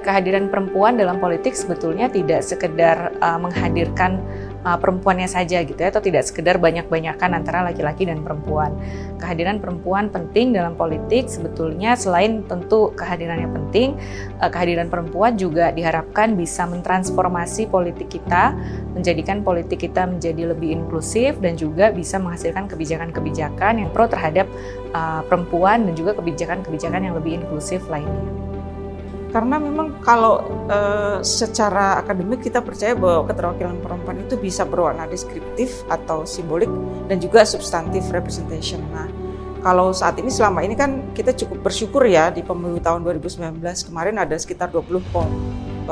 Kehadiran perempuan dalam politik sebetulnya tidak sekedar menghadirkan perempuannya saja gitu ya, atau tidak sekedar banyak-banyakan antara laki-laki dan perempuan. Kehadiran perempuan penting dalam politik sebetulnya selain tentu kehadirannya penting, kehadiran perempuan juga diharapkan bisa mentransformasi politik kita, menjadikan politik kita menjadi lebih inklusif dan juga bisa menghasilkan kebijakan-kebijakan yang pro terhadap perempuan dan juga kebijakan-kebijakan yang lebih inklusif lainnya. Karena memang kalau secara akademik kita percaya bahwa keterwakilan perempuan itu bisa berwarna deskriptif atau simbolik dan juga substantif representation. Nah, kalau saat ini selama ini kan kita cukup bersyukur ya di pemilu tahun 2019 kemarin ada sekitar 20,50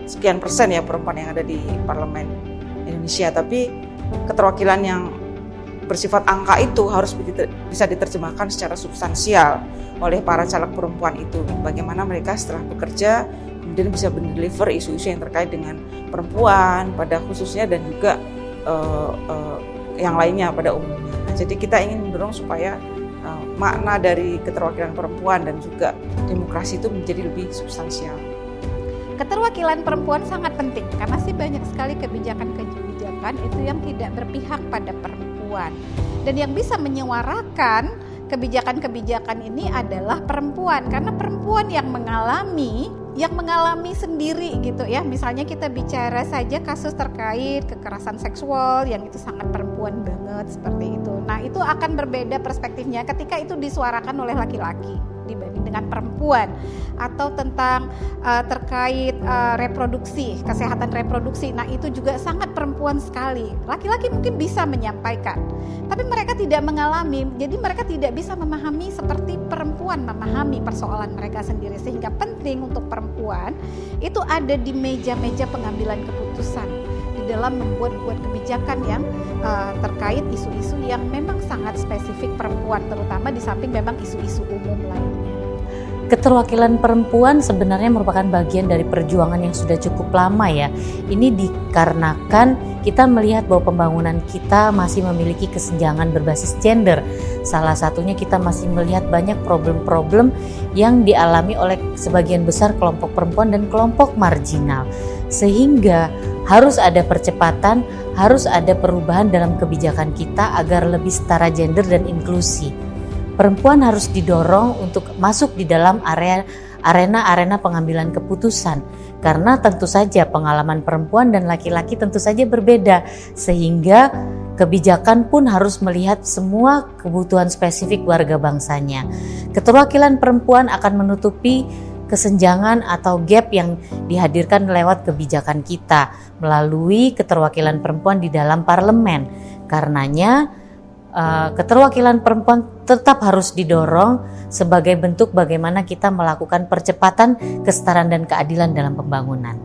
sekian persen ya perempuan yang ada di parlemen Indonesia. Tapi keterwakilan yang bersifat angka itu harus bisa diterjemahkan secara substansial oleh para caleg perempuan itu. Bagaimana mereka setelah bekerja kemudian bisa mendeliver isu-isu yang terkait dengan perempuan pada khususnya dan juga yang lainnya pada umumnya. Nah, jadi kita ingin mendorong supaya makna dari keterwakilan perempuan dan juga demokrasi itu menjadi lebih substansial. Keterwakilan perempuan sangat penting karena sih banyak sekali kebijakan-kebijakan itu yang tidak berpihak pada perempuan. Dan yang bisa menyuarakan kebijakan-kebijakan ini adalah perempuan, karena perempuan yang mengalami sendiri gitu ya. Misalnya kita bicara saja kasus terkait kekerasan seksual yang itu sangat perempuan banget seperti itu. Nah, itu akan berbeda perspektifnya ketika itu disuarakan oleh laki-laki dibanding dengan perempuan, atau tentang terkait reproduksi, kesehatan reproduksi. Nah, itu juga sangat perempuan sekali. Laki-laki mungkin bisa menyampaikan, tapi mereka tidak mengalami, jadi mereka tidak bisa memahami seperti perempuan memahami persoalan mereka sendiri. Sehingga penting untuk perempuan itu ada di meja-meja pengambilan keputusan di dalam membuat kebijakan yang terkait isu-isu yang memang sangat spesifik perempuan, terutama di samping memang isu-isu umum lainnya. Keterwakilan perempuan sebenarnya merupakan bagian dari perjuangan yang sudah cukup lama ya. Ini dikarenakan kita melihat bahwa pembangunan kita masih memiliki kesenjangan berbasis gender. Salah satunya kita masih melihat banyak problem-problem yang dialami oleh sebagian besar kelompok perempuan dan kelompok marginal. Sehingga harus ada percepatan, harus ada perubahan dalam kebijakan kita agar lebih setara gender dan inklusi. Perempuan harus didorong untuk masuk di dalam arena pengambilan keputusan, karena tentu saja pengalaman perempuan dan laki-laki tentu saja berbeda, sehingga kebijakan pun harus melihat semua kebutuhan spesifik warga bangsanya. Keterwakilan perempuan akan menutupi kesenjangan atau gap yang dihadirkan lewat kebijakan kita melalui keterwakilan perempuan di dalam parlemen. Karenanya keterwakilan perempuan tetap harus didorong sebagai bentuk bagaimana kita melakukan percepatan kesetaraan dan keadilan dalam pembangunan.